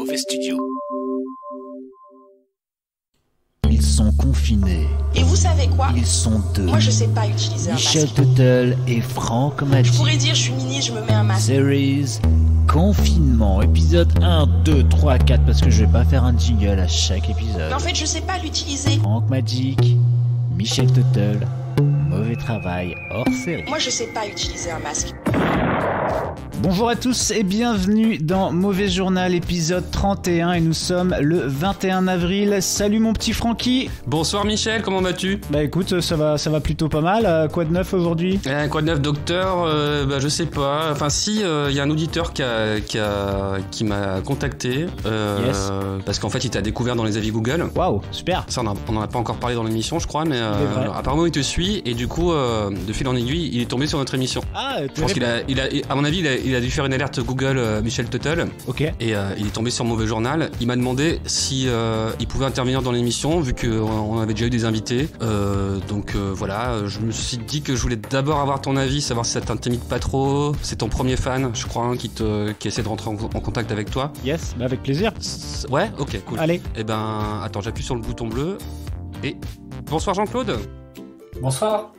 Mauvais Studio. Ils sont confinés. Et vous savez quoi? Ils sont deux. Moi je sais pas utiliser Michel un masque. Tuttle et Franck Magic. Je pourrais dire je suis ministre, je me mets un masque. Series Confinement, épisode 1, 2, 3, 4, parce que je vais pas faire un jingle à chaque épisode. Mais en fait je sais pas l'utiliser. Franck Magic, Michel Tuttle, mauvais travail hors série. Moi je sais pas utiliser un masque. Bonjour à tous et bienvenue dans Mauvais Journal épisode 31 et nous sommes le 21 avril. Salut mon petit Francky. Bonsoir Michel, comment vas-tu? Bah écoute, ça va plutôt pas mal. Quoi de neuf aujourd'hui? Quoi de neuf docteur? Je sais pas. Enfin si, y a un auditeur qui m'a contacté. Yes. Parce qu'en fait il t'a découvert dans les avis Google. Waouh, super. Ça on en a pas encore parlé dans l'émission je crois, mais apparemment il te suit et du coup de fil en aiguille il est tombé sur notre émission. Ah, je pense qu'il a, à mon avis il a dû faire une alerte Google Michel Tuttle. Ok. Et il est tombé sur Mauvais Journal. Il m'a demandé si il pouvait intervenir dans l'émission vu qu'on avait déjà eu des invités. Voilà, je me suis dit que je voulais d'abord avoir ton avis, savoir si ça t'intimide pas trop. C'est ton premier fan, je crois, hein, qui essaie de rentrer en contact avec toi. Yes, bah avec plaisir. Ouais, ok, cool. Allez. Eh ben, attends, j'appuie sur le bouton bleu. Et bonsoir Jean-Claude. Bonsoir.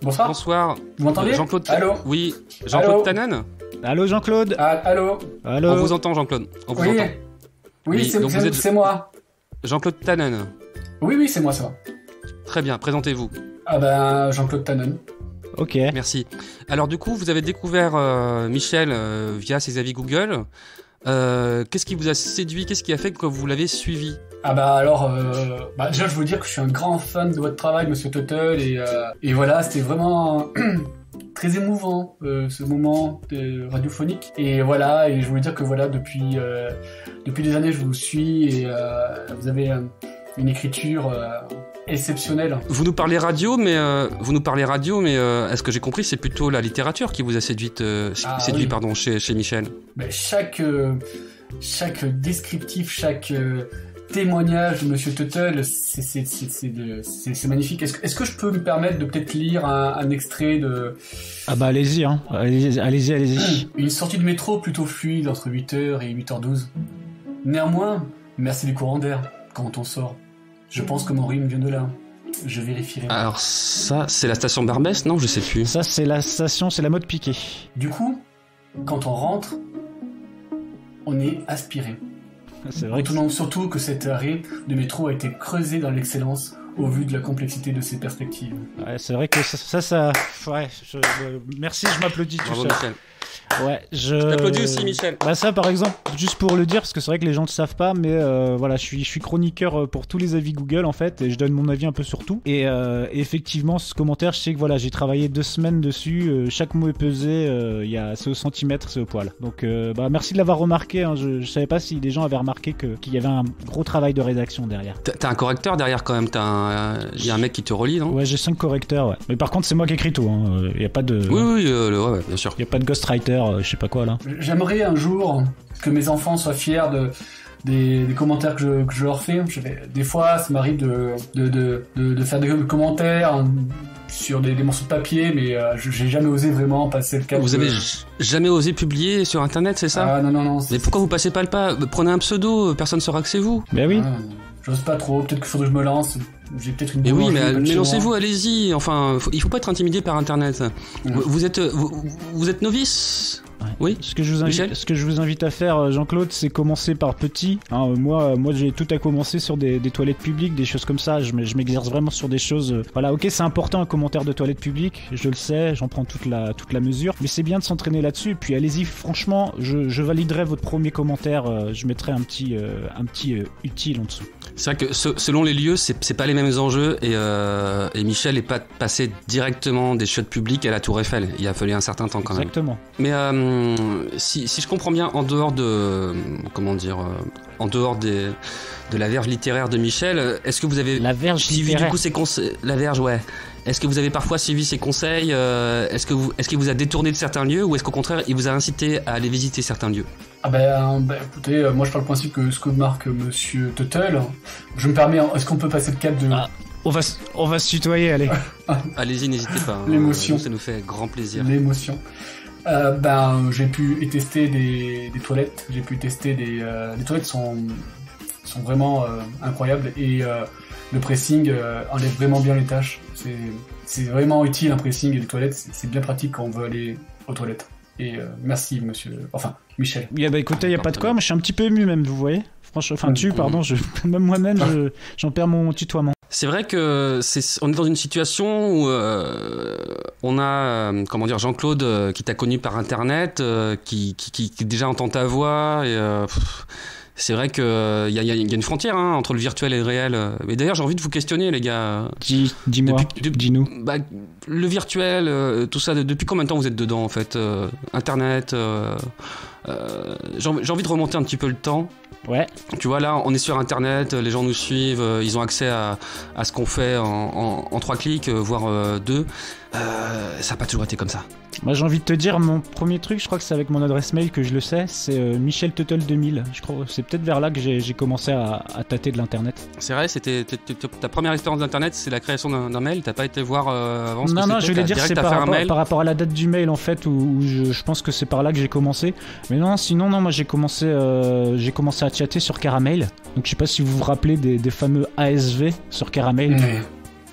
Bonsoir. Bonsoir. Vous m'entendez? Jean-Claude. Allô? Oui. Jean-Claude Allô? Tannen. Allô Jean-Claude. Allô? Allô. On vous entend Jean-Claude. On vous entend. Oui, c'est moi. Jean-Claude Tannen. Oui, c'est moi, ça va. Très bien, présentez-vous. Ah ben, Jean-Claude Tannen. Ok. Merci. Alors du coup, vous avez découvert Michel via ses avis Google. Qu'est-ce qui vous a séduit? Qu'est-ce qui a fait que vous l'avez suivi? Ah bah alors, déjà je veux dire que je suis un grand fan de votre travail, Monsieur Tuttle, et voilà, c'était vraiment très émouvant ce moment radiophonique. Et voilà, et je voulais dire que voilà, depuis des années je vous suis et vous avez une écriture exceptionnelle. Vous nous parlez radio, mais est-ce que j'ai compris, c'est plutôt la littérature qui vous a séduit chez Michel? Ben, chaque descriptif, chaque témoignage de Monsieur Tuttle, c'est magnifique. Est-ce que je peux me permettre de peut-être lire un extrait de... Ah bah allez-y, hein. Allez-y. Une sortie de métro plutôt fluide entre 8h et 8h12. Néanmoins, merci du courant d'air quand on sort. Je pense que mon rime vient de là. Je vérifierai. Alors ça, c'est la station Barbès, non? Je sais plus. Ça, c'est la station, c'est la mode piqué. Du coup, quand on rentre, on est aspiré. C'est vrai. Retenons surtout que cet arrêt de métro a été creusé dans l'excellence au vu de la complexité de ses perspectives. Ouais, c'est vrai que ça... Ouais, merci, je m'applaudis tout seul. Michel. Ouais, Je t'applaudis aussi, Michel. Bah ça, par exemple, juste pour le dire, parce que c'est vrai que les gens ne le savent pas, mais voilà, je suis chroniqueur pour tous les avis Google en fait, et je donne mon avis un peu sur tout. Et effectivement, ce commentaire, je sais que voilà, j'ai travaillé 2 semaines dessus. Chaque mot est pesé. C'est au centimètre, c'est au poil. Donc, merci de l'avoir remarqué. Hein, je savais pas si les gens avaient remarqué qu'il y avait un gros travail de rédaction derrière. T'as un correcteur derrière quand même. Il y a un mec qui te relie, non? Ouais, j'ai 5 correcteurs. Ouais. Mais par contre, c'est moi qui écris tout. Il y a pas de. Oui, ouais, bien sûr. Il y a pas de ghostwriter. Je sais pas quoi là. J'aimerais un jour que mes enfants soient fiers des commentaires que je leur fais. Des fois, ça m'arrive de faire des commentaires sur des morceaux de papier, mais j'ai jamais osé vraiment passer le cap. Vous avez jamais osé publier sur internet, c'est ça? Ah non. Mais pourquoi vous passez pas le pas? Prenez un pseudo, personne saura que c'est vous. Ben oui. J'ose pas trop, peut-être qu'il faudrait que je me lance. J'ai peut-être une Mais oui, mais boulangerie lancez-vous, allez-y. Enfin, il faut pas être intimidé par internet. Vous êtes novice? Ouais. Oui. Ce que je vous invite à faire, Jean-Claude, c'est commencer par petit. Hein, moi, j'ai tout à commencer sur des toilettes publiques, des choses comme ça. Je m'exerce vraiment sur des choses. Voilà, ok, c'est important un commentaire de toilette publique. Je le sais, j'en prends toute la mesure. Mais c'est bien de s'entraîner là-dessus. Et puis allez-y, franchement, je validerai votre premier commentaire. Je mettrai un petit utile en dessous. C'est vrai que selon les lieux, c'est pas les mêmes enjeux. Et Michel est pas passé directement des chiottes publiques à la Tour Eiffel. Il a fallu un certain temps quand même. Exactement. Mais si je comprends bien, en dehors de la verge littéraire de Michel, est-ce que vous avez suivi du coup ses conseils? La verge, ouais. Est-ce que vous avez parfois suivi ses conseils? Est-ce qu'il vous a détourné de certains lieux, ou est-ce qu'au contraire il vous a incité à aller visiter certains lieux? Ah écoutez, moi je parle du principe que ce que marque Monsieur Tuttle, je me permets, est-ce qu'on peut passer le cap de... On va se tutoyer, allez. Allez-y, n'hésitez pas. L'émotion. Ça nous fait grand plaisir. L'émotion. J'ai pu tester des toilettes. J'ai pu tester les toilettes sont vraiment incroyables et le pressing enlève vraiment bien les tâches. C'est vraiment utile un pressing et les toilettes. C'est bien pratique quand on veut aller aux toilettes. Et merci Michel. Écoutez, y a pas de quoi. Moi, je suis un petit peu ému même, vous voyez. Franchement, même moi-même, j'en perds mon tutoiement. C'est vrai que on est dans une situation où on a Jean-Claude qui t'a connu par internet, qui déjà entend ta voix et c'est vrai que il y a une frontière entre le virtuel et le réel. Et d'ailleurs, j'ai envie de vous questionner, les gars. Dis-moi, dis-nous. Le virtuel, tout ça, depuis combien de temps vous êtes dedans en fait Internet. J'ai envie de remonter un petit peu le temps. Ouais. Tu vois, là, on est sur Internet, les gens nous suivent, ils ont accès à ce qu'on fait en 3 clics, voire 2. Ça n'a pas toujours été comme ça. Moi, j'ai envie de te dire, mon premier truc, je crois que c'est avec mon adresse mail que je le sais, c'est Michel Tuttle 2000. Je crois, c'est peut-être vers là que j'ai commencé à tâter de l'internet. C'est vrai, c'était ta première expérience d'internet, c'est la création d'un mail. T'as pas été voir avant ce que Non, je voulais dire c'est par rapport à la date du mail en fait, où je pense que c'est par là que j'ai commencé. Mais non, sinon moi j'ai commencé à chatter sur Caramel. Donc je sais pas si vous vous rappelez des fameux ASV sur Caramel.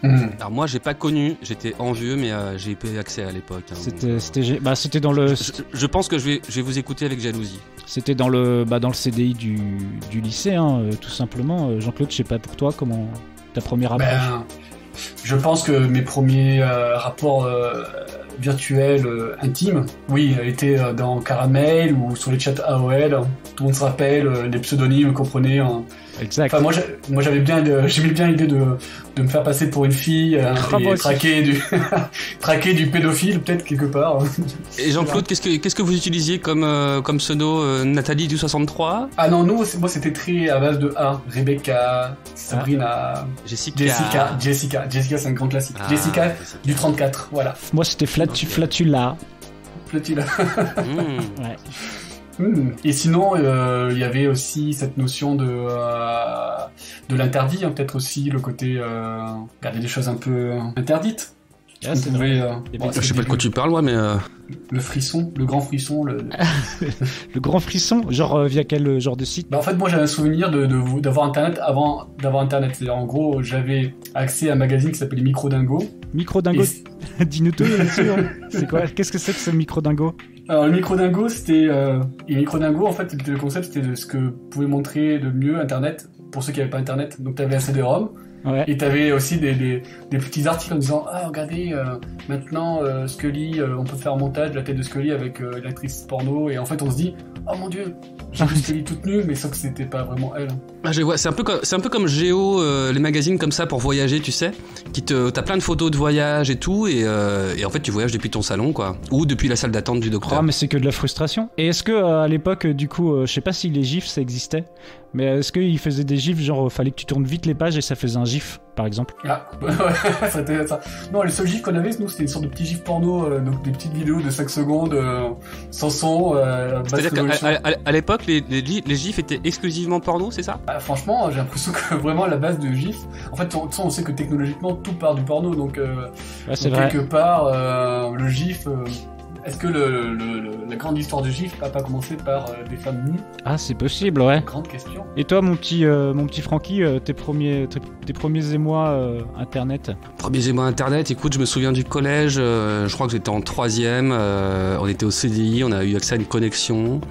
Alors moi j'ai pas connu, j'étais envieux mais j'ai eu accès à l'époque. C'était dans le. Je pense que je vais vous écouter avec jalousie. C'était dans le CDI du lycée, tout simplement. Jean-Claude, je sais pas pour toi comment ta première approche. Je pense que mes premiers rapports virtuels intimes, oui, étaient dans Caramel ou sur les chats AOL. Tout le monde se rappelle les pseudonymes qu'on prenait. Exact. Enfin, moi j'aimais bien l'idée de me faire passer pour une fille et traquer du pédophile peut-être quelque part. Et Jean-Claude, qu'est-ce que vous utilisiez comme pseudo Nathalie du 63? Ah non, moi c'était très à base de A. Rebecca, Sabrina, Jessica, c'est un grand classique. Jessica du 34, voilà. Moi c'était Flatula. Ouais. Et sinon, il y avait aussi cette notion de l'interdit, peut-être aussi le côté garder des choses un peu interdites. Ah, c'est vrai. Je sais pas de quoi tu parles, moi, mais le frisson, le grand frisson, le grand frisson, genre via quel genre de site? En fait, moi, j'avais un souvenir d'avoir Internet avant d'avoir Internet. C'est-à-dire, en gros, j'avais accès à un magazine qui s'appelait Microdingo. Microdingo, dis-nous tout là-dessus. C'est quoi? Qu'est-ce que c'est que ce Microdingo? Alors le Microdingo, en fait, le concept c'était de ce que pouvait montrer de mieux Internet pour ceux qui n'avaient pas Internet. Donc t'avais un CD-ROM. Ouais. Et t'avais aussi des petits articles en disant regardez maintenant Scully, on peut faire un montage de la tête de Scully avec l'actrice porno, et en fait on se dit oh mon dieu, j'ai vu Scully toute nue, mais sauf que c'était pas vraiment elle. Je vois, c'est un peu comme Géo, les magazines comme ça pour voyager, tu sais, t'as plein de photos de voyage et tout, et en fait tu voyages depuis ton salon quoi, ou depuis la salle d'attente du docteur. Ah mais c'est que de la frustration. Et est-ce que à l'époque du coup, je sais pas si les gifs ça existait, mais est-ce qu'ils faisaient des gifs genre fallait que tu tournes vite les pages et ça faisait un gif par exemple? Ah ouais, c'était ça. Non, les seuls gifs qu'on avait nous c'était une sorte de petits gifs porno, donc des petites vidéos de 5 secondes sans son. C'est-à-dire qu'à l'époque les gifs étaient exclusivement porno, c'est ça? Franchement, j'ai l'impression que vraiment la base de gifs, en fait on sait que technologiquement tout part du porno, donc c'est vrai. Quelque part le gif. Est-ce que la grande histoire du GIF n'a pas commencé par des femmes nues? Ah, c'est possible, ouais. Grande question. Et toi, mon petit Francky, tes premiers émois Internet? Premiers émois Internet, écoute, je me souviens du collège, je crois que j'étais en 3ème, on était au CDI, on a eu accès à une connexion,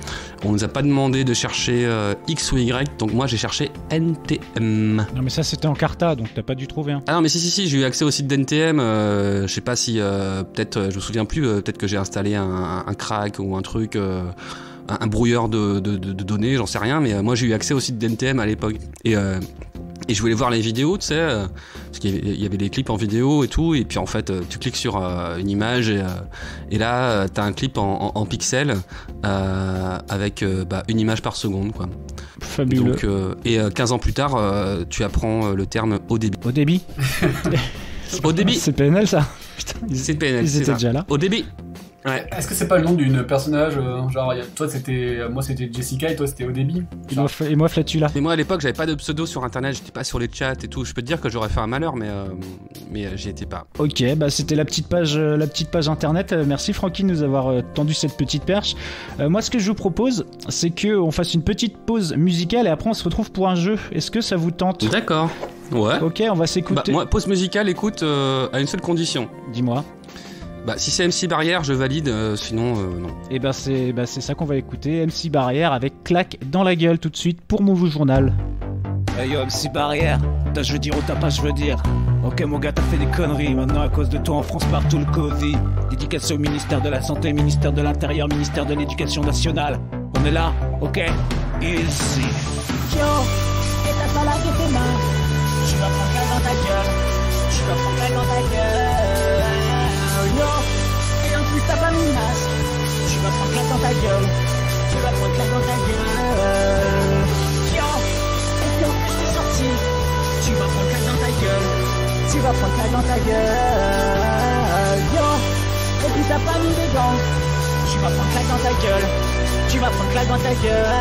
on nous a pas demandé de chercher X ou Y, donc moi j'ai cherché NTM. Non mais ça c'était en Carta, donc t'as pas dû trouver un. Ah non mais si, j'ai eu accès au site d'NTM, je sais pas si, peut-être, je me souviens plus, peut-être que j'ai installé un crack ou un truc, un brouilleur de données, j'en sais rien, mais moi j'ai eu accès au site d'NTM à l'époque, et je voulais voir les vidéos, tu sais, parce qu'il y avait des clips en vidéo et tout, et puis en fait tu cliques sur une image et là t'as un clip en pixels avec une image par seconde quoi. Fabuleux. Donc, 15 ans plus tard tu apprends le terme haut débit. Haut débit. Haut débit. C'est PNL ça. Putain, c'est PNL. Ils étaient déjà là. Haut débit. Ouais. Est-ce que c'est pas le nom d'une personnage genre, toi moi c'était Jessica et toi c'était Odebi? Et moi Flatula. Mais moi à l'époque j'avais pas de pseudo sur internet, j'étais pas sur les chats et tout. Je peux te dire que j'aurais fait un malheur, mais j'y étais pas. Ok, bah c'était la petite page internet. Merci Francky de nous avoir tendu cette petite perche. Moi ce que je vous propose, c'est que on fasse une petite pause musicale et après on se retrouve pour un jeu. Est-ce que ça vous tente? D'accord. Ouais. Ok, on va s'écouter. Bah, moi pause musicale, écoute, à une seule condition. Dis-moi. Bah si c'est MC Barrière, je valide, sinon non. Et bah c'est ça qu'on va écouter, MC Barrière avec claque dans la gueule tout de suite pour Move Journal. Hey yo MC Barrière, t'as je veux dire ou t'as pas je veux dire. Ok mon gars t'as fait des conneries, maintenant à cause de toi en France partout le Covid. Dédicace au ministère de la Santé, ministère de l'Intérieur, ministère de l'Éducation nationale. On est là, ok? Easy. Yo, et t'as pas lavé tes mains. Tu vas prendre claque dans ta gueule. Tu vas prendre claque dans ta gueule. Yo, et en plus t'as pas mis le masque. Tu vas prendre claque dans ta gueule. Tu vas prendre claque dans ta gueule. Yo, et puis en plus t'es sorti. Tu vas prendre claque dans ta gueule. Tu vas prendre claque dans ta gueule. Yo, et puis t'as pas mis les gants. Tu vas prendre claque dans ta gueule. Tu vas prendre claque dans ta gueule.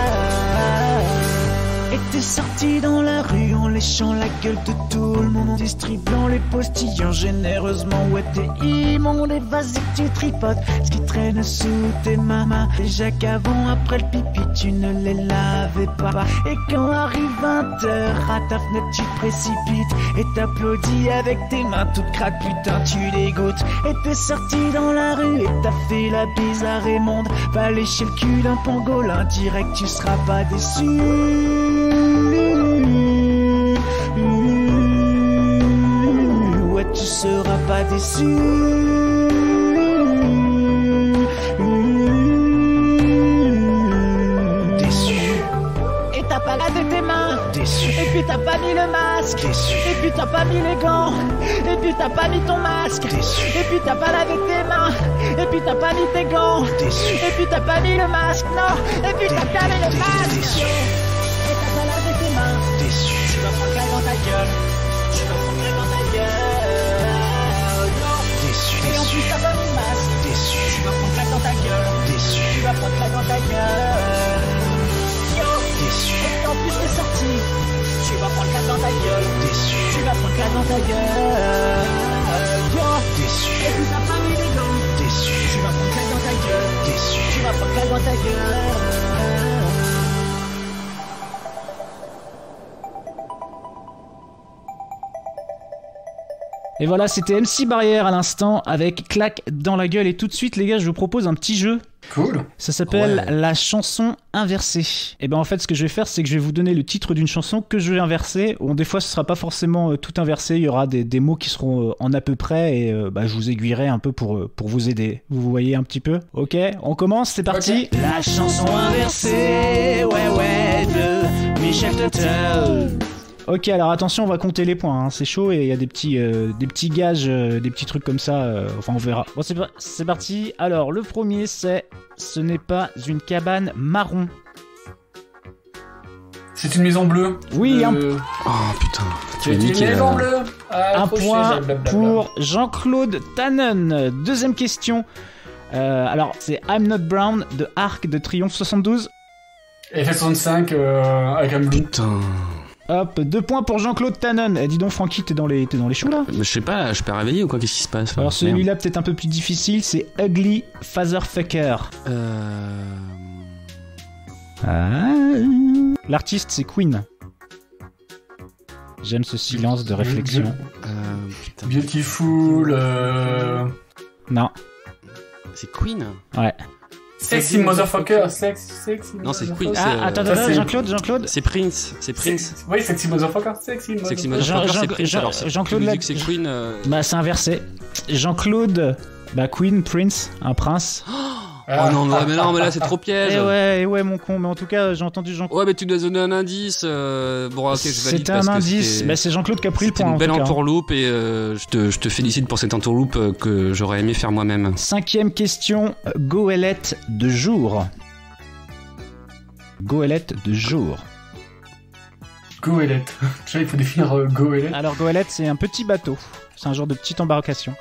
Et t'es sorti dans la rue en léchant la gueule de tout le monde, en distribuant les postillons généreusement. Ouais t'es immonde et vas-y que tu tripotes ce qui traîne sous tes mains. Déjà qu'avant, après le pipi, tu ne les lavais pas. Et quand arrive 20h, à ta fenêtre tu te précipites et t'applaudis avec tes mains toutes craques, putain tu dégoûtes. Et t'es sorti dans la rue et t'as fait la bise à Raymond. Va lécher le cul d'un pangolin, direct tu seras pas déçu. Ouais, tu seras pas déçu. Déçu. Et t'as pas lavé tes mains. Déçu. Et puis t'as pas mis le masque. Déçu. Et puis t'as pas mis les gants. Et puis t'as pas mis ton masque. Déçu. Et puis t'as pas lavé tes mains. Et puis t'as pas mis tes gants. Déçu. Et puis t'as pas mis le masque. Non. Et puis t'as pas mis le masque. Déçu. Déçu. Tu vas prendre claque dans ta gueule. Tu vas prendre claque dans ta gueule. Déçu. Et en plus t'as pas mis le masque. Déçu. Tu vas prendre claque dans ta gueule. Déçu. Tu vas prendre claque dans ta gueule. Yo. Déçu. Et en plus t'es sorti. Tu vas prendre claque dans ta gueule. Déçu. Tu vas prendre claque dans ta gueule. Yo. Déçu. Et puis t'as pas mis les gants. Déçu. Tu vas prendre claque dans ta gueule. Déçu. Tu vas prendre claque dans ta gueule. Et voilà, c'était MC Barrière à l'instant avec claque dans la gueule. Et tout de suite, les gars, je vous propose un petit jeu. Cool. Ça s'appelle la chanson inversée. Et ben en fait, ce que je vais faire, c'est que je vais vous donner le titre d'une chanson que je vais inverser. Bon, des fois, ce sera pas forcément tout inversé. Il y aura des mots qui seront en à peu près. Et je vous aiguillerai un peu pour vous aider. Vous voyez un petit peu? Ok, on commence, c'est parti. Okay. La chanson inversée, ouais, de Michel Tuttle. Ok, alors attention, on va compter les points, hein. C'est chaud et il y a des petits gages, des petits trucs comme ça, enfin on verra. Bon, c'est parti. Alors, le premier c'est « Ce n'est pas une cabane marron ». C'est une maison bleue. Oui, Oh putain, tu C'est m'as une niqué maison là. bleue. un point pour Jean-Claude Tannen. Deuxième question. Alors, c'est « I'm Not Brown » de Arc de Triomphe 72. FF65 avec un blue. Putain. Hop, 2 points pour Jean-Claude Tannen. Eh, dis donc, Francky, t'es dans les choux là? Mais je sais pas, je peux réveiller ou quoi? Qu'est-ce qui se passe là? Alors celui-là peut-être un peu plus difficile, c'est Ugly Fatherfucker. L'artiste c'est Queen. J'aime ce silence de réflexion. Putain. Beautiful. Non. C'est Queen? Ouais. Sexy motherfucker. Sexy. Non, c'est Queen. Ah, attends, c'est- Jean-Claude. C'est Prince. C'est Prince. Oui, sexy motherfucker. Sexy Sexy motherfucker. Motherfucker, c'est Prince. Alors, Jean-Claude tu me l'a- dis que c'est Queen. Bah c'est inversé. Jean-Claude, bah Queen, Prince, un prince. Oh non, mais là c'est trop piège. Et ouais mon con, mais en tout cas j'ai entendu Jean-Claude. Ouais, mais tu nous as donné un indice. Bon, ok, je valide. C'était parce un que indice, c'était- bah c'est Jean-Claude qui a pris le C'était point une en belle tout cas. entourloupe et je te félicite pour cette entourloupe que j'aurais aimé faire moi-même. 5e question, goélette de jour. Goélette de jour. Goélette. Déjà, il faut définir goélette. Alors goélette c'est un petit bateau, c'est un genre de petite embarcation.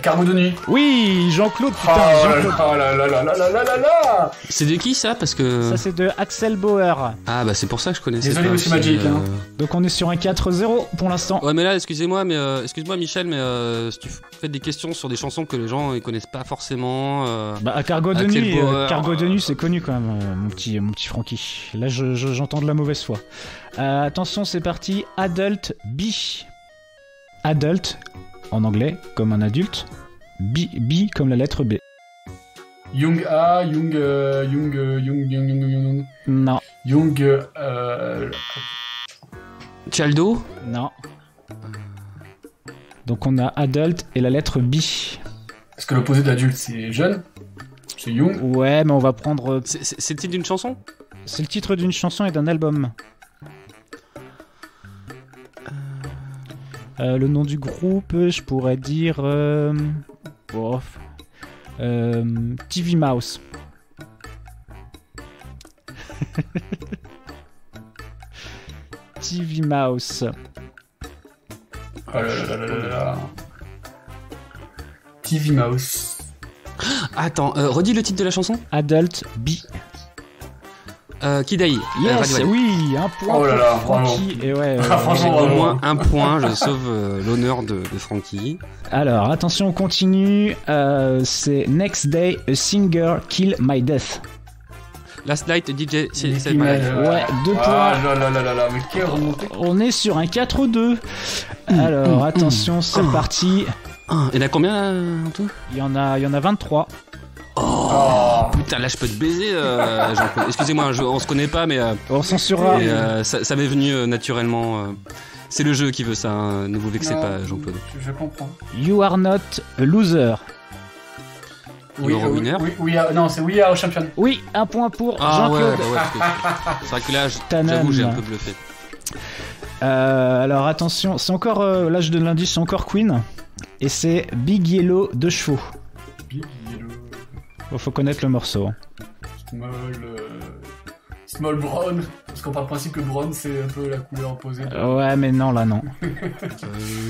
Cargo de nuit. Oui, Jean-Claude, Oh putain, là Jean-Claude. là là là là là là là là. C'est de qui ça? Parce que. Ça, c'est de Axel Bauer. Ah bah c'est pour ça que je connaissais Désolé, pas monsieur aussi, Magic, hein. Donc, on est sur un 4-0 pour l'instant. Ouais mais là excusez-moi Michel mais si tu fais des questions sur des chansons que les gens ils connaissent pas forcément Bah, à Cargo de Axel nuit, Bauer. Cargo de nuit, c'est connu quand même, mon petit Francky. Là, j'entends de la mauvaise foi. Attention, c'est parti. Adult B. Adult, en anglais, comme un adulte. B comme la lettre B. Young A, Young. Non, Young. Chaldo. non. Donc, on a adult et la lettre B. Est-ce que l'opposé d'adulte c'est jeune? C'est Young? Ouais, mais on va prendre. C'est le titre d'une chanson? C'est le titre d'une chanson et d'un album. Le nom du groupe, je pourrais dire. TV Mouse. TV Mouse. Oh là là là là là là. TV Mouse. Attends, redis le titre de la chanson. Adult B. Kid Ai. Yes, Radiohead. oui, un point Oh là pour là, Francky. Et ouais, Franchement, Au bravo. moins un point, je sauve l'honneur de Francky. Alors, attention, on continue. C'est Next Day, a Singer Kill My Death. Last Night DJ Nicki c'est Minaj. Ouais, 2 points. Ah là là là là là, mais quelle remontée. On est sur un 4-2. Alors, attention, c'est parti. Il y en a combien en tout? Il y en a 23. Oh. Putain là je peux te baiser Jean-Claude. Excusez-moi, on se connaît pas mais On censurera. ça m'est venu naturellement. C'est le jeu qui veut ça, hein. Ne vous vexez Non, pas Jean-Claude. Je comprends. You are not a loser. Eurowinner. Non, c'est We Are Champion. Oui, un point pour Ah ouais, Jean-Claude. bah ouais, c'est vrai que là Tanan. j'avoue j'ai un peu bluffé. Alors attention, c'est encore. Là, je donne l'indice, c'est encore Queen. Et c'est Big Yellow de chevaux. Big Yellow. Bon, faut connaître le morceau. Small Brown. Parce qu'on part du principe que Brown c'est un peu la couleur opposée. Ouais, mais non, là, non.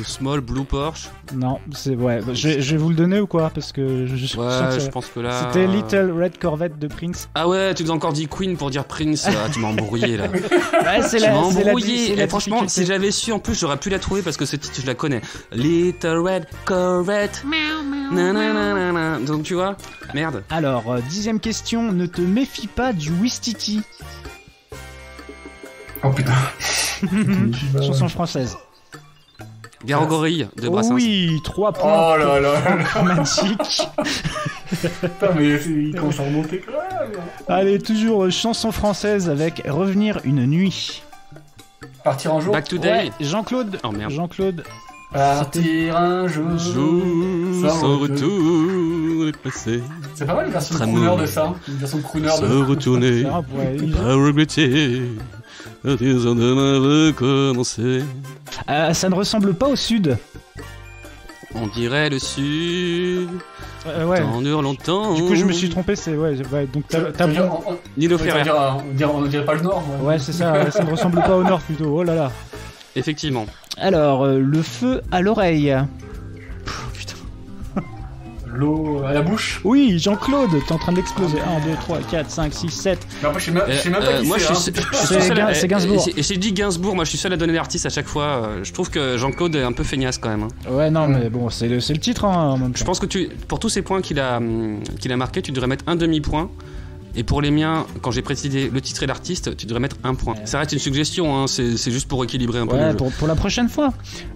Small Blue Porsche. Non, c'est. Ouais, je vais vous le donner ou quoi? Parce que je sens Ouais, que je pense que là. C'était Little Red Corvette de Prince. Ah ouais, tu nous as encore dit Queen pour dire Prince. Ah, tu m'as embrouillé là. Ouais, c'est Tu la. m'as c'est la- embrouillé. c'est la Et franchement, difficulté. si j'avais su en plus, j'aurais pu la trouver parce que ce titre je la connais. Little Red Corvette. Nananana. Donc tu vois, merde. Alors, 10ème question, ne te méfie pas du Wistiti. Oh putain. Chanson française. Gare aux gorilles de Brassens. Oui, 3 points. Oh là là. Magique. Putain, mais il commence à remonter quand même. Allez, toujours chanson française avec Revenir une nuit. Partir un jour. Back to Day. Ouais, Jean-Claude. Oh merde. Jean-Claude. Partir un jour. Jour sans retour est passé. C'est pas mal une version de Très crooner bon. de ça. Une version de crooner Se de. retourner. Ah, ouais, À regretter. À dire de recommencer. ça ne ressemble pas au sud. On dirait le sud. Ouais. Tant dure longtemps. Du coup, je me suis trompé. C'est ouais. Donc t'as bon. Nino Ferrer. On dirait pas le Nord. Ouais, c'est ça. Ouais, ça ne ressemble pas au nord plutôt. Oh là là. Effectivement. Alors, le feu à l'oreille. L'eau à la bouche. Oui, Jean-Claude, t'es en train d'exploser. 1, 2, 3, 4, 5, 6, 7. Mais après, je sais même pas qui moi, c'est. je suis C'est seul à- c'est Gainsbourg. Et j'ai dit Gainsbourg, moi je suis seul à donner l'artiste à chaque fois. Je trouve que Jean-Claude est un peu feignasse quand même. Hein. Ouais, non, mais bon, c'est le titre hein, en même temps. Je pense que pour tous ces points qu'il a marqués, tu devrais mettre un demi-point. Et pour les miens, quand j'ai précisé le titre et l'artiste, tu devrais mettre un point. Ça reste une suggestion, hein, c'est juste pour équilibrer un peu le Ouais, jeu. pour la prochaine fois.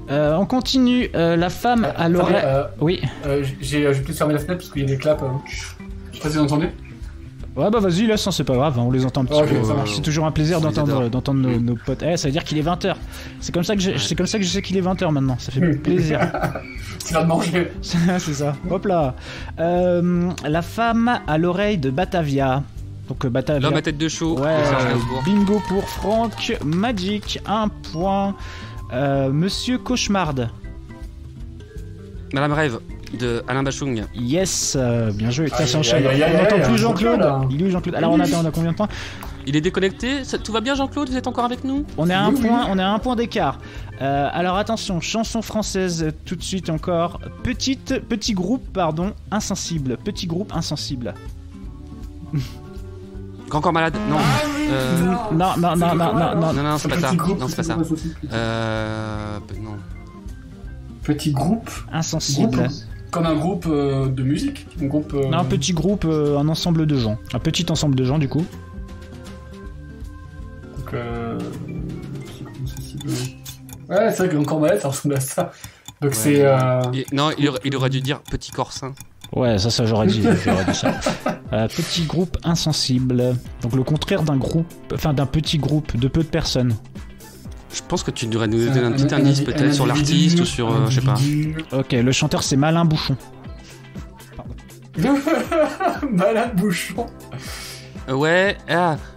On continue. La femme à l'oreille. Oui. J'ai peut-être fermé la fenêtre parce qu'il y a des claps. Je sais pas si vous entendez. Ouais, bah vas-y, laisse, hein, c'est pas grave, hein, on les entend un petit Ok, peu. ça marche. C'est toujours un plaisir On les adore. d'entendre nos potes. Ça veut dire qu'il est 20h. C'est comme ça que je sais qu'il est 20h maintenant. Ça fait plaisir. Tu vas te manger. C'est ça. Hop là. La femme à l'oreille de Batavia. Donc Batavia. L'homme à tête de chou. Ouais, de Serge Gainsbourg. bingo pour Franck. Magic, 1 point. Monsieur Cauchemarde. Madame Rêve de Alain Bachung. Yes, bien joué. Ça Aïe, s'enchaîne. aïe, aïe, On n'entend aïe, plus aïe, Jean-Claude. là. Il est où Jean-Claude? Alors on a combien de temps? Il est déconnecté. Tout va bien, Jean-Claude? Vous êtes encore avec nous? On est à un point d'écart. Alors attention, chanson française tout de suite encore. Petit groupe, pardon, insensible. Petit groupe insensible. Grand corps malade? Non. Non, c'est pas ça. Non, c'est pas ça. Non. Petit groupe insensible. Comme un groupe de musique? Un groupe, Non, un petit groupe, un ensemble de gens. Un petit ensemble de gens, du coup. Donc, ouais, c'est vrai que Grand Corps Malade, ça ressemble à ça. Donc, c'est... Non, il aurait dû dire petit corps sain. Ouais, ça j'aurais dit ça. Petit groupe insensible. Donc le contraire d'un groupe, enfin d'un petit groupe de peu de personnes. Je pense que tu devrais nous donner un petit indice peut-être sur l'artiste ou sur, je sais pas. Ok, le chanteur c'est Malin Bouchon. Malin Bouchon. Ouais,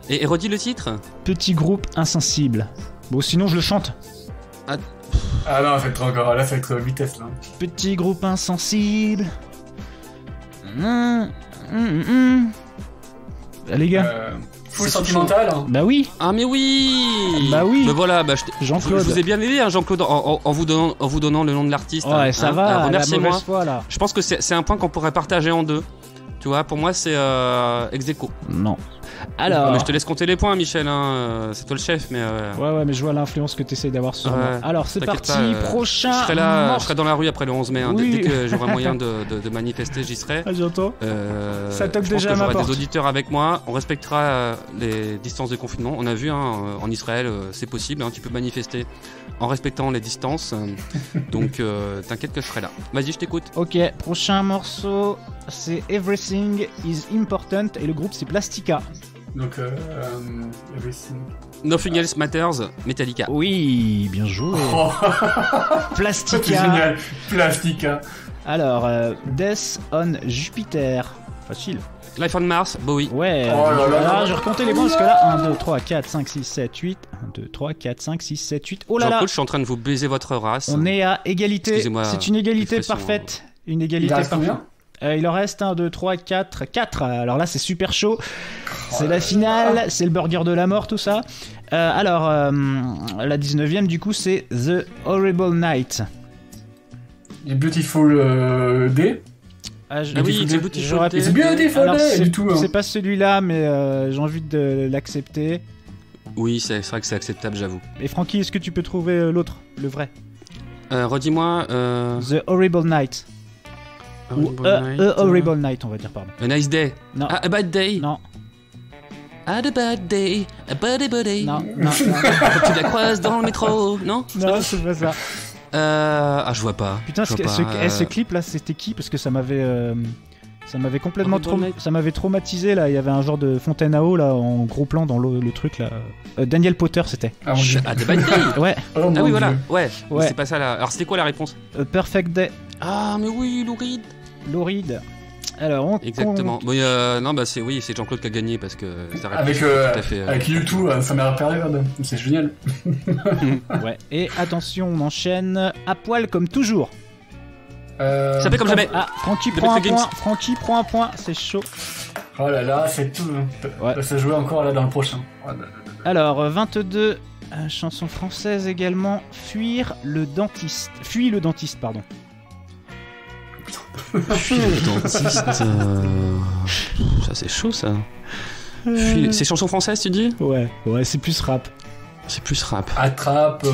et redis le titre? Petit groupe insensible. Bon, sinon je le chante. Ah non, ça va être encore, là ça va être vitesse là. Petit groupe insensible. Les gars. Full sentimental. Bah oui. Ah mais oui. Bah oui. Bah voilà, Jean-Claude. Je vous ai bien aidé, hein, Jean-Claude, en vous donnant le nom de l'artiste. Ouais, ça va. Remerciez-moi. Là. Je pense que c'est un point qu'on pourrait partager en deux. Tu vois, pour moi c'est ex aequo. Non. Alors. Mais je te laisse compter les points, Michel. Hein. C'est toi le chef, mais. Ouais, mais je vois l'influence que tu essayes d'avoir sur moi. Alors c'est parti. Prochain. Je serai dans la rue après le 11 mai. Hein. Oui. Dès que j'aurai moyen de manifester, j'y serai. Ah, j'entends. Ça toque déjà à ma porte. J'aurai des auditeurs avec moi. On respectera les distances de confinement. On a vu en Israël, c'est possible. Hein. Tu peux manifester en respectant les distances. Donc t'inquiète que je serai là. Vas-y, je t'écoute. Ok, prochain morceau, c'est Everything is Important et le groupe c'est Plastica. Donc, Everything. Nothing Else Matters, Metallica. Oui, bien joué. Plastica. C'est génial, Plastica. Alors, Death on Jupiter. Facile. Life on Mars, Bowie. Ouais, je vais recompter les points parce que là, 1, 2, 3, 4, 5, 6, 7, 8. 1, 2, 3, 4, 5, 6, 7, 8. Oh là là. Jean-Claude, je suis en train de vous baiser votre race. On est à égalité. Excusez-moi. C'est une égalité parfaite. Une égalité parfaite. Combien il en reste 1, 2, 3, 4. 4. Alors là, c'est super chaud. C'est la finale. C'est le burger de la mort, tout ça. Alors, la 19ème, du coup, c'est The Horrible Night. Les Beautiful Day. Oui, c'est Beautiful Day. C'est Beautiful Day du tout. C'est pas celui-là, mais j'ai envie de l'accepter. Oui, c'est vrai que c'est acceptable, j'avoue. Et Francky, est-ce que tu peux trouver l'autre, le vrai? Redis-moi. The Horrible Night. Horrible Night, on va dire, pardon. A Nice Day. Non. A Bad Day. Non. Had a bad day, a bad day. Non. Tu la croises dans le métro, non? Non, c'est pas ça. Je vois pas. Putain, ce clip là, c'était qui? Parce que ça m'avait complètement ça m'avait traumatisé là. Il y avait un genre de fontaine à eau là en gros plan dans le truc là. Daniel Potter, c'était. Ah, The Bad Day. Ouais. Oh, oui, voilà. Dieu. Ouais. C'est pas ça là. Alors c'était quoi la réponse? Perfect Day. Ah mais oui, Louride. Alors exactement. Oui, c'est Jean-Claude qui a gagné parce que ça avec tout à fait. Avec YouTube, ça m'a période. C'est génial. Ouais. Et attention, on enchaîne à poil comme toujours. Ça fait comme jamais. Ah, Francky prend un point. Francky prend un point. C'est chaud. Oh là là, c'est tout. Ouais. Ça jouer encore là dans le prochain. Alors 22. Chanson française également. Fuis le dentiste, pardon. Fuis le dentiste. Ça c'est chaud ça. C'est chanson française tu dis? Ouais, c'est plus rap. Attrape.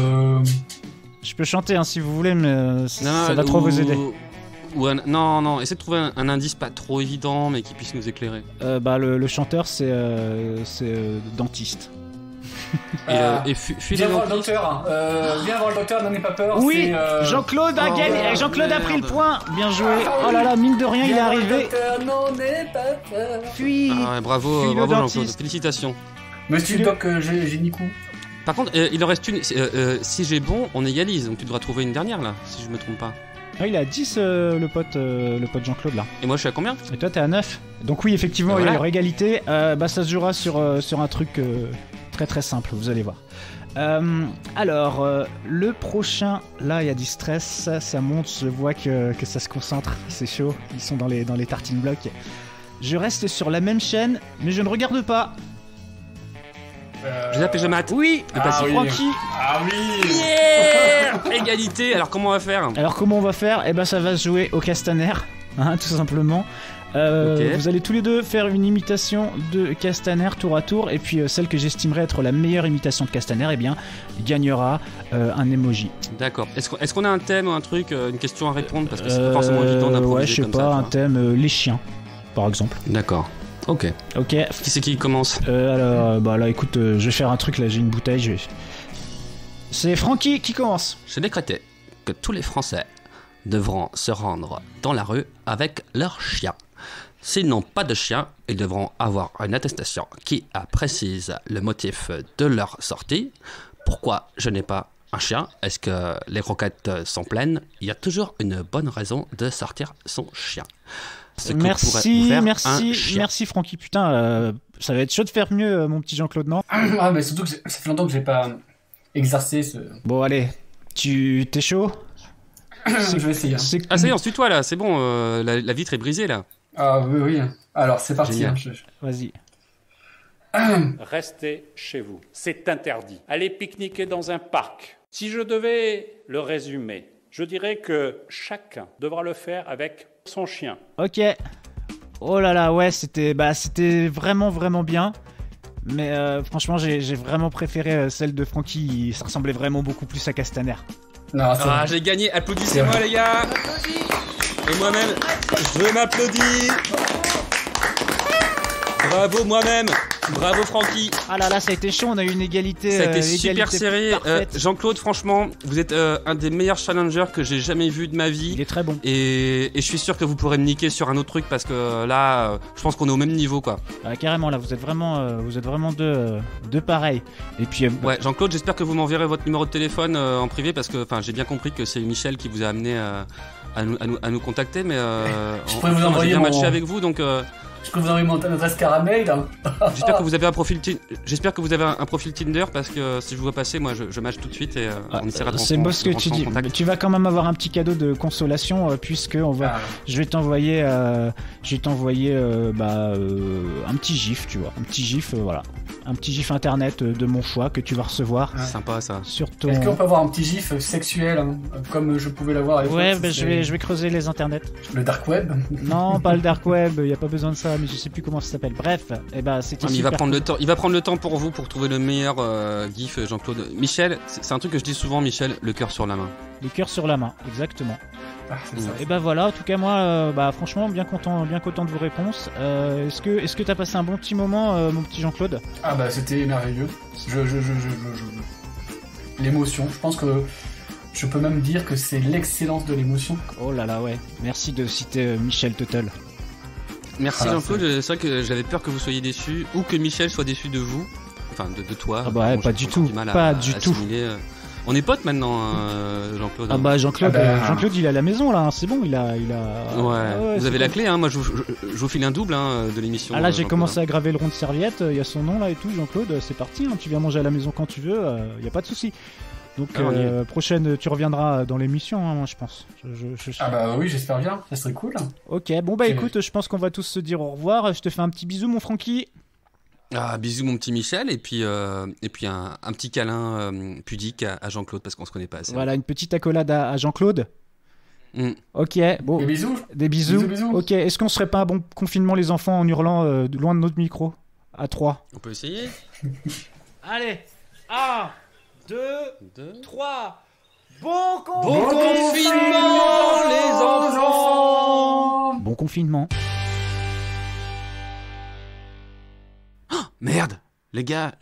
Je peux chanter hein, si vous voulez, mais ça va trop vous aider. Non, essaie de trouver un indice pas trop évident mais qui puisse nous éclairer. Le chanteur c'est dentiste. Et fuis viens les voir le dentistes. docteur. Viens voir le docteur, n'en aie pas peur. Oui, Jean-Claude a gagné. Jean-Claude a pris le point. Bien joué. Oh là là, mine de rien, il est arrivé. Fuis. Bravo Jean-Claude. Félicitations. Monsieur le doc, j'ai Nico. Par contre, il en reste une. Si j'ai bon, on égalise. Donc tu devras trouver une dernière là, si je me trompe pas. Ah, il est à 10 le pote Jean-Claude là. Et moi je suis à combien? Et toi t'es à 9. Donc oui, effectivement, il y aura égalité. Ça se jouera sur un truc très très simple, vous allez voir. Alors, le prochain, là il y a du stress, ça monte, je vois que ça se concentre, c'est chaud, ils sont dans les tartines blocs. Je reste sur la même chaîne, mais je ne regarde pas. Giuseppe Gemat. Oui, Le passif. oui. Francky. Ah oui. Yeah Égalité. Alors comment on va faire? Alors comment on va faire? Eh ben ça va se jouer au Castaner, hein, tout simplement. Ok. Vous allez tous les deux faire une imitation de Castaner tour à tour, et puis celle que j'estimerais être la meilleure imitation de Castaner, eh bien, gagnera un emoji. D'accord. Est-ce qu'on a un thème ou un truc, une question à répondre? Parce que c'est pas forcément évident d'improviser Ouais, je sais comme pas, ça. un tu thème, les chiens, par exemple. vois. D'accord. Ok. Ok. Qui c'est qui commence? Alors, bah là, écoute, je vais faire un truc, là, j'ai une bouteille, C'est Francky qui commence. J'ai décrété que tous les Français devront se rendre dans la rue avec leur chien. S'ils n'ont pas de chien, ils devront avoir une attestation qui précise le motif de leur sortie. Pourquoi je n'ai pas un chien? Est-ce que les croquettes sont pleines? Il y a toujours une bonne raison de sortir son chien. Ce que pourrait vous faire un chien. Merci Francky, putain, ça va être chaud de faire mieux, mon petit Jean-Claude, non? Ah, mais surtout que ça fait longtemps que j'ai pas exercé ce. Bon, allez, t'es chaud? Je vais essayer. Ah ça y est, on se tutoie là, c'est bon, la vitre est brisée là. Ah oui, oui. Alors, c'est parti. Génial. Vas-y. Restez chez vous. C'est interdit. Allez pique-niquer dans un parc. Si je devais le résumer, je dirais que chacun devra le faire avec son chien. Ok. Oh là là, ouais, c'était vraiment bien. Mais franchement, j'ai vraiment préféré celle de Francky. Ça ressemblait vraiment beaucoup plus à Castaner. Non, c'est Ah, j'ai gagné, applaudissez-moi les gars. Et moi-même, je m'applaudis. Bravo moi-même. Bravo Francky. Ah là là, ça a été chaud, on a eu une égalité. Ça a été super égalité serré. parfaite. Jean-Claude, franchement, vous êtes un des meilleurs challengers que j'ai jamais vu de ma vie. Il est très bon. Et je suis sûr que vous pourrez me niquer sur un autre truc parce que là, je pense qu'on est au même niveau quoi. Ah, carrément, là, vous êtes vraiment deux pareils. Et puis, Ouais, Jean-Claude, j'espère que vous m'enverrez votre numéro de téléphone en privé parce que j'ai bien compris que c'est Michel qui vous a amené à nous contacter, mais pourrais vous j'ai envoyer bien mon- matché avec vous, donc Je peux vous envoyer mon adresse caramel. Hein. j'espère que vous avez un profil Tinder parce que si je vous vois passer, moi je match tout de suite et on essaiera de c'est beau ce que de tu rentrer en dis. contact. Mais tu vas quand même avoir un petit cadeau de consolation puisque je vais t'envoyer un petit gif, tu vois, un petit gif, voilà, un petit gif internet de mon choix que tu vas recevoir Sympa ça. sur ton. Est-ce qu'on peut avoir un petit gif sexuel, hein, comme je pouvais l'avoir à l'époque? Ouais, ça, ben c'est je vais creuser les internets. Le dark web. Non, pas le dark web, y a pas besoin de ça, mais je sais plus comment ça s'appelle. Bref, et ben c'était Il va super prendre cool. le temps. Il va prendre le temps pour vous pour trouver le meilleur gif, Jean-Claude. Michel, c'est un truc que je dis souvent, Michel, le cœur sur la main. Les cœurs sur la main, exactement. Ah, c'est ça. Et ben voilà, en tout cas moi, franchement bien content de vos réponses. Est-ce que t'as passé un bon petit moment, mon petit Jean-Claude? Ah bah c'était merveilleux. L'émotion, je pense que je peux même dire que c'est l'excellence de l'émotion. Oh là là, ouais. Merci de citer Michel Tuttle. Merci Ah, Jean-Claude, c'est vrai que j'avais peur que vous soyez déçu ou que Michel soit déçu de vous, enfin de toi. Ah bah ouais, Bon, pas j'ai du encore tout, mal pas du tout. assimiler, On est potes maintenant, Jean-Claude. Ah bah Jean-Claude, Ah bah, Jean-Claude il est à la maison là, hein, c'est bon, il a. Ouais, vous c'est avez la bon. clé, hein. Moi je vous file un double de l'émission. Ah là j'ai Jean-Claude, commencé à graver le rond de serviette, il y a son nom là et tout, Jean-Claude, c'est parti, hein, tu viens manger à la maison quand tu veux, y a pas de souci. Donc Ah, on y est. prochaine, tu reviendras dans l'émission, hein, moi je pense. Ah bah oui, j'espère bien, ça serait cool. Ok, bon bah Ok. écoute, je pense qu'on va tous se dire au revoir. Je te fais un petit bisou, mon Francky. Ah, bisous mon petit Michel et puis un petit câlin pudique à Jean-Claude parce qu'on se connaît pas assez. Voilà, une petite accolade à Jean-Claude. Mm. Ok, bon. Des bisous. Des bisous. Bisous. Ok, est-ce qu'on serait pas un bon confinement les enfants en hurlant loin de notre micro? À 3. On peut essayer. Allez, 1, 2, 3. Bon confinement, les enfants. Bon confinement. Merde, les gars,